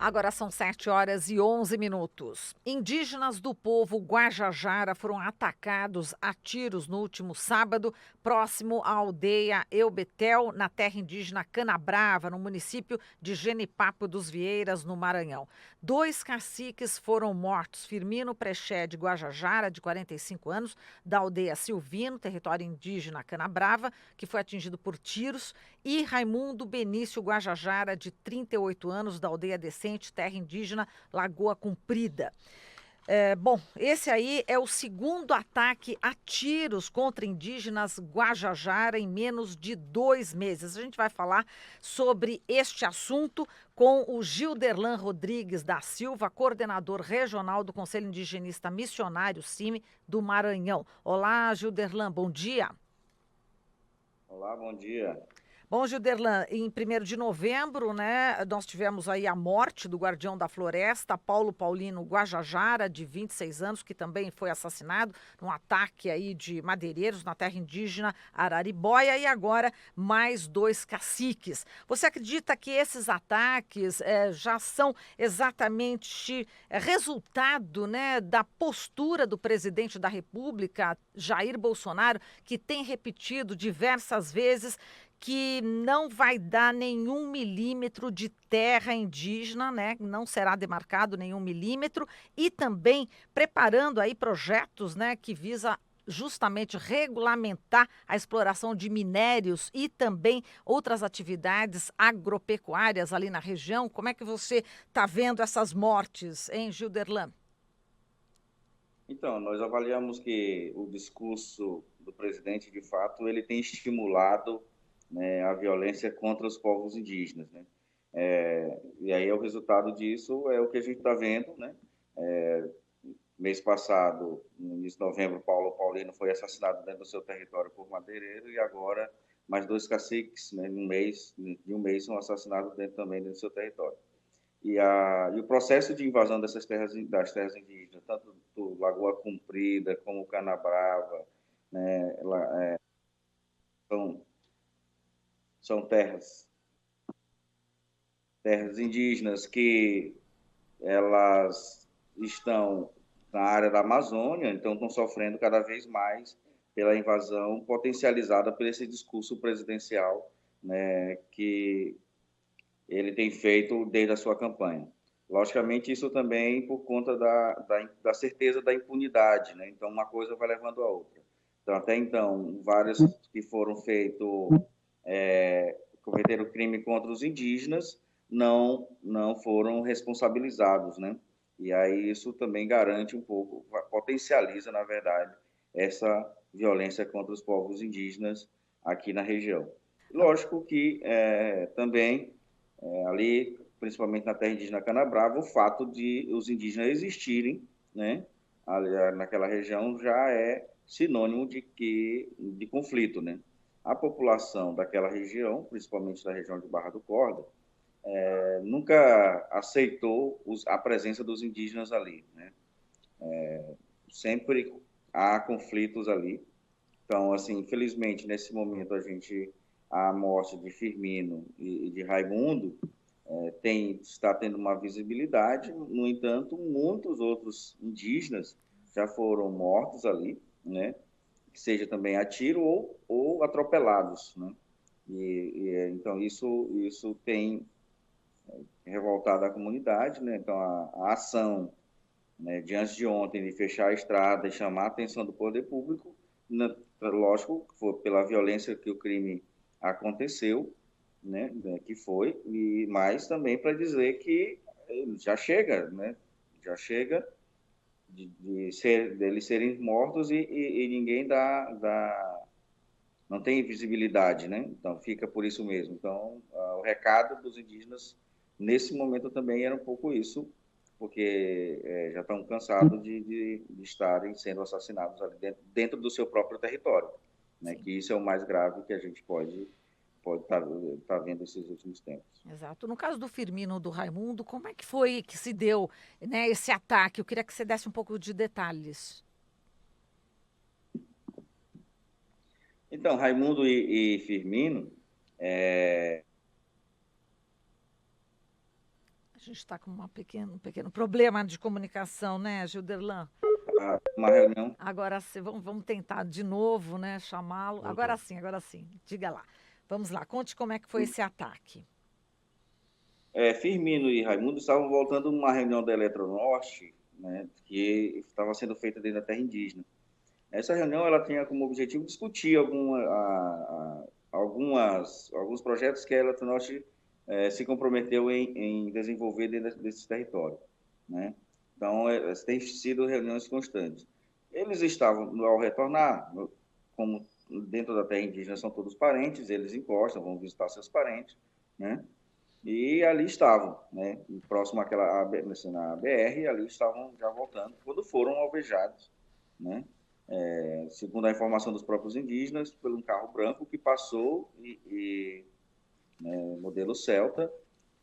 Agora são 7h11. Indígenas do povo Guajajara foram atacados a tiros no último sábado, próximo à aldeia Eubetel, na terra indígena Canabrava, no município de Genipapo dos Vieiras, no Maranhão. 2 caciques foram mortos: Firmino Prechê de Guajajara, de 45 anos, da aldeia Silvino, território indígena Canabrava, que foi atingido por tiros, e Raimundo Benício Guajajara, de 38 anos, da aldeia Decente, terra indígena Lagoa Comprida. Bom, esse aí é o segundo ataque a tiros contra indígenas Guajajara em menos de 2 meses. A gente vai falar sobre este assunto com o Gilderlan Rodrigues da Silva, coordenador regional do Conselho Indigenista Missionário CIMI do Maranhão. Olá, Gilderlan, bom dia. Olá, bom dia. Bom, Gilderlan, em 1º de novembro, né, nós tivemos aí a morte do guardião da floresta, Paulo Paulino Guajajara, de 26 anos, que também foi assassinado num ataque aí de madeireiros na terra indígena Araribóia, e agora mais 2 caciques. Você acredita que esses ataques já são exatamente resultado, né, da postura do presidente da República, Jair Bolsonaro, que tem repetido diversas vezes que não vai dar nenhum milímetro de terra indígena, né? Não será demarcado nenhum milímetro, e também preparando aí projetos, né, que visa justamente regulamentar a exploração de minérios e também outras atividades agropecuárias ali na região. Como é que você está vendo essas mortes, hein, Gilderlan? Então, nós avaliamos que o discurso do presidente, de fato, ele tem estimulado, né, a violência contra os povos indígenas, né? E aí o resultado disso é o que a gente está vendo, né? Mês passado, no início de novembro, Paulo Paulino foi assassinado dentro do seu território por madeireiro, e agora mais 2 caciques, né, de um mês são assassinados também dentro do seu território. E o processo de invasão das terras indígenas, tanto do Lagoa Comprida como Canabrava, né, são, são terras indígenas que elas estão na área da Amazônia, então estão sofrendo cada vez mais pela invasão potencializada por esse discurso presidencial, né, que ele tem feito desde a sua campanha. Logicamente, isso também por conta da certeza da impunidade, né? Então, uma coisa vai levando a outra. Então, até então, vários que foram feitos, cometeram crime contra os indígenas, não foram responsabilizados, né? E aí isso também garante um pouco, potencializa, na verdade, essa violência contra os povos indígenas aqui na região. Lógico que também ali, principalmente na terra indígena Canabrava, o fato de os indígenas existirem, né, ali, naquela região já é sinônimo de conflito, né? A população daquela região, principalmente da região de Barra do Corda, nunca aceitou a presença dos indígenas ali, né? Sempre há conflitos ali. Então, assim, infelizmente, nesse momento a morte de Firmino e de Raimundo está tendo uma visibilidade. No entanto, muitos outros indígenas já foram mortos ali, né? Seja também a tiro ou atropelados, né? Então isso tem revoltado a comunidade, né? Então a ação, né, de antes de ontem de fechar a estrada e chamar a atenção do poder público, lógico, foi pela violência que o crime aconteceu, né, que foi, mas também para dizer que já chega, né, já chega deles serem mortos e ninguém não tem visibilidade, né? Então fica por isso mesmo. Então o recado dos indígenas nesse momento também era um pouco isso, porque já estão cansados de estarem sendo assassinados ali dentro do seu próprio território, né? Sim. Que isso é o mais grave que a gente pode tá vendo esses últimos tempos. Exato. No caso do Firmino, do Raimundo, como é que foi que se deu, né, esse ataque? Eu queria que você desse um pouco de detalhes. Então, Raimundo e Firmino, gente está com um pequeno problema de comunicação, né, Gilderlan? Uma reunião. Agora sim, vamos tentar de novo, né, chamá-lo. Voltou. Agora sim, diga lá. Vamos lá, conte como é que foi esse ataque. Firmino e Raimundo estavam voltando de uma reunião da Eletronorte, né, que estava sendo feita dentro da terra indígena. Essa reunião ela tinha como objetivo discutir alguns projetos que a Eletronorte se comprometeu em desenvolver dentro desse território, né? Então, têm sido reuniões constantes. Eles estavam, ao retornar, como dentro da terra indígena são todos parentes, eles encostam, vão visitar seus parentes, né? E ali estavam, né? Próximo àquela na BR, ali estavam já voltando, quando foram alvejados, né? Segundo a informação dos próprios indígenas, por um carro branco que passou modelo Celta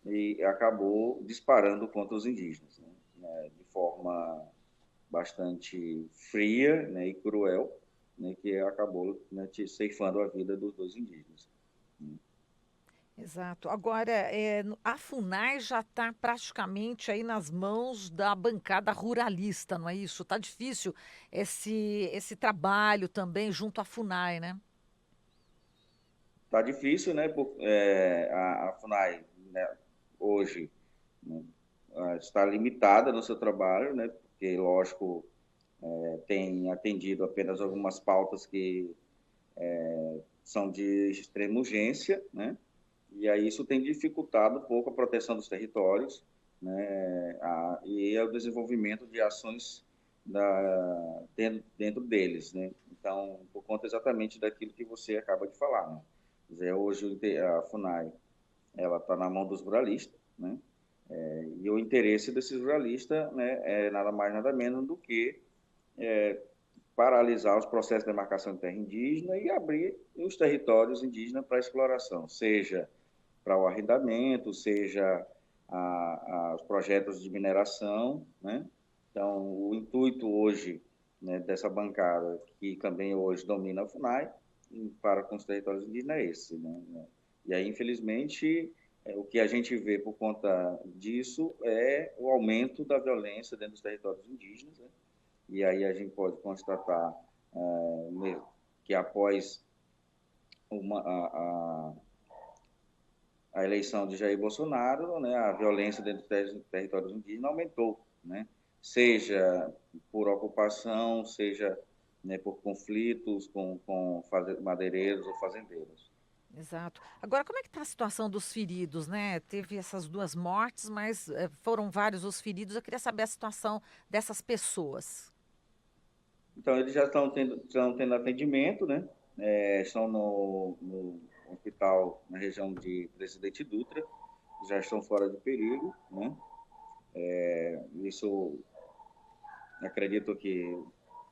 e acabou disparando contra os indígenas, né? De forma bastante fria, né, e cruel, né, que acabou, né, ceifando a vida dos dois indígenas. Exato. Agora, a FUNAI já está praticamente aí nas mãos da bancada ruralista, não é isso? Está difícil esse trabalho também junto à FUNAI, né? Tá difícil, né? A FUNAI, né, hoje, né, está limitada no seu trabalho, né? Porque, lógico, tem atendido apenas algumas pautas que são de extrema urgência, né? E aí isso tem dificultado um pouco a proteção dos territórios, né? E o desenvolvimento de ações dentro deles, né? Então, por conta exatamente daquilo que você acaba de falar, né? Quer dizer, hoje a FUNAI ela está na mão dos ruralistas, né? E o interesse desses ruralistas, né, é nada mais nada menos do que paralisar os processos de demarcação de terra indígena e abrir os territórios indígenas para exploração, seja para o arrendamento, seja os projetos de mineração, né? Então, o intuito hoje, né, dessa bancada, que também hoje domina a FUNAI, para com os territórios indígenas é esse, né? E aí, infelizmente, o que a gente vê por conta disso é o aumento da violência dentro dos territórios indígenas, né? E aí a gente pode constatar que após a eleição de Jair Bolsonaro, né, a violência dentro dos territórios indígenas aumentou, né? Seja por ocupação, seja, né, por conflitos com madeireiros ou fazendeiros. Exato. Agora, como é que está a situação dos feridos, né? Teve essas 2 mortes, mas foram vários os feridos. Eu queria saber a situação dessas pessoas. Então, eles já estão tendo atendimento, né? Estão no hospital na região de Presidente Dutra, já estão fora de perigo, né? Isso, acredito que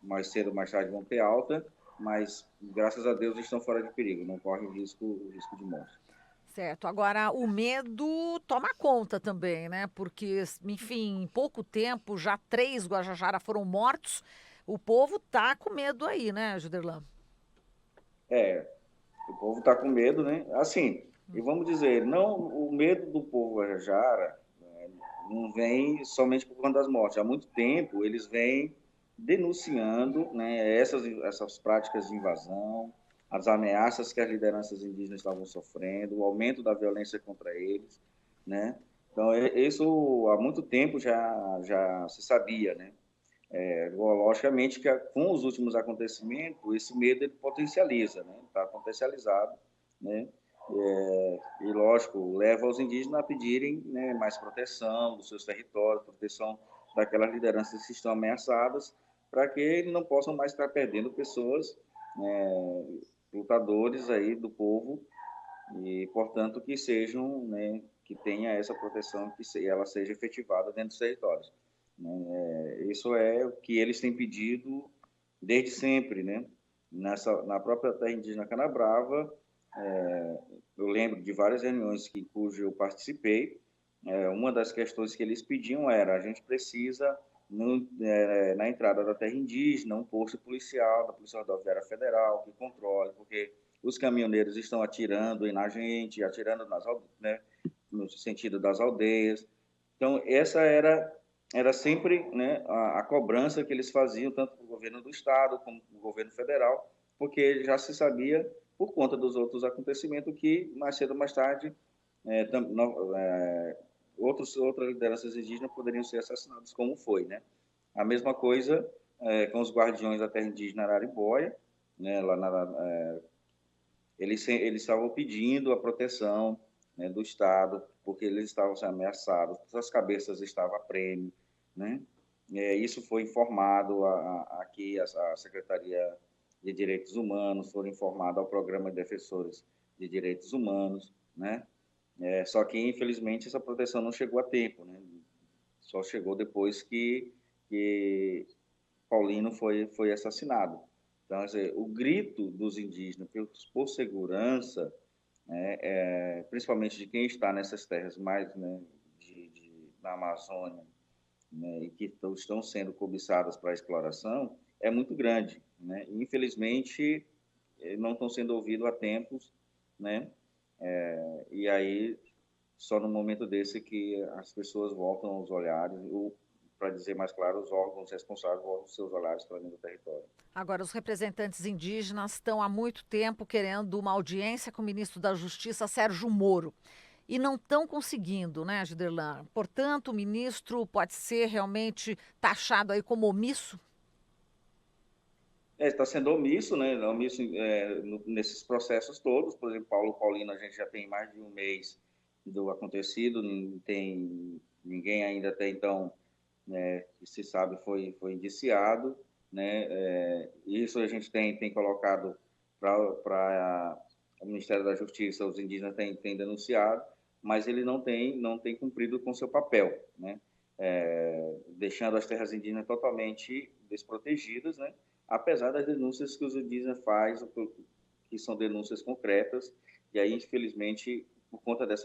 mais cedo ou mais tarde vão ter alta, mas graças a Deus estão fora de perigo, não corre o risco de morte. Certo. Agora, o medo toma conta também, né? Porque, enfim, em pouco tempo, já 3 Guajajara foram mortos. O povo tá com medo aí, né, Juderlan? O povo está com medo, né? Assim, e vamos dizer, não, o medo do povo guajajara, né, não vem somente por conta das mortes. Há muito tempo eles vêm denunciando, né, essas práticas de invasão, as ameaças que as lideranças indígenas estavam sofrendo, o aumento da violência contra eles, né? Então, isso há muito tempo já se sabia, né? Logicamente que com os últimos acontecimentos, esse medo ele potencializa, né? Está potencializado, né? E, lógico, leva os indígenas a pedirem, né, mais proteção dos seus territórios, proteção daquelas lideranças que estão ameaçadas, para que eles não possam mais estar perdendo pessoas, né, lutadores aí do povo, e, portanto, que sejam, né, que tenha essa proteção, que ela seja efetivada dentro dos territórios, né? Isso é o que eles têm pedido desde sempre, né? Na própria terra indígena Canabrava, eu lembro de várias reuniões cujo eu participei. Uma das questões que eles pediam era: a gente precisa, na entrada da terra indígena, um posto policial da Polícia Rodoviária Federal que controle, porque os caminhoneiros estão atirando na gente, atirando né, no sentido das aldeias. Então, essa era sempre, né, a cobrança que eles faziam, tanto para o governo do Estado como para o governo federal, porque já se sabia, por conta dos outros acontecimentos, que mais cedo ou mais tarde outras lideranças indígenas poderiam ser assassinadas, como foi, né? A mesma coisa com os guardiões da terra indígena Araribóia, né, eles estavam pedindo a proteção, né, do Estado, porque eles estavam sendo ameaçados, as cabeças estavam a prêmio, né? Isso foi informado aqui, a Secretaria de Direitos Humanos, foram informados ao Programa de Defensores de Direitos Humanos, né? Só que, infelizmente, essa proteção não chegou a tempo, né? Só chegou depois que Paulino foi assassinado. Então, o grito dos indígenas por segurança, né, principalmente de quem está nessas terras mais, né, na Amazônia, né, e que estão sendo cobiçadas para a exploração, é muito grande, né? E, infelizmente, não estão sendo ouvidos a tempos, né? E aí, só no momento desse que as pessoas voltam os olhares, ou, para dizer mais claro, os órgãos responsáveis voltam os seus olhares para dentro do território. Agora, os representantes indígenas estão há muito tempo querendo uma audiência com o ministro da Justiça, Sérgio Moro. E não estão conseguindo, né, Giderlan? Portanto, o ministro pode ser realmente taxado aí como omisso? Está sendo omisso, né? Omisso nesses processos todos. Por exemplo, Paulo Paulino, a gente já tem mais de um mês do acontecido, não tem ninguém ainda até então, né, que se sabe foi indiciado, né? Isso a gente tem colocado para o Ministério da Justiça, os indígenas têm denunciado, mas ele não tem cumprido com seu papel, né? Deixando as terras indígenas totalmente desprotegidas, né? Apesar das denúncias que os indígenas fazem, que são denúncias concretas, e aí, infelizmente, por conta das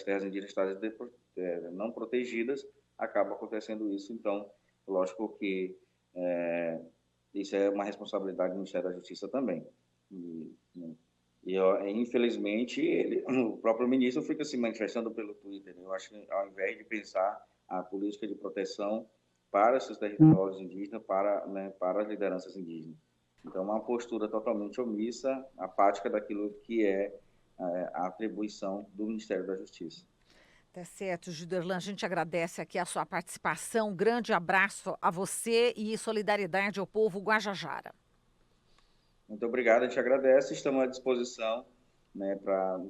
terras indígenas estarem não protegidas, acaba acontecendo isso. Então, lógico que isso é uma responsabilidade do Ministério da Justiça também. Infelizmente, o próprio ministro fica se manifestando pelo Twitter. Eu acho que, ao invés de pensar a política de proteção para esses territórios indígenas, para as lideranças indígenas. Então, uma postura totalmente omissa, apática daquilo que é a atribuição do Ministério da Justiça. Tá certo, Giderlan, a gente agradece aqui a sua participação. Um grande abraço a você e solidariedade ao povo guajajara. Muito obrigado, a gente agradece, estamos à disposição, né, para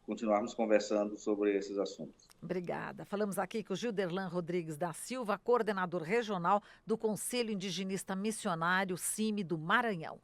continuarmos conversando sobre esses assuntos. Obrigada. Falamos aqui com o Giderlan Rodrigues da Silva, coordenador regional do Conselho Indigenista Missionário CIMI do Maranhão.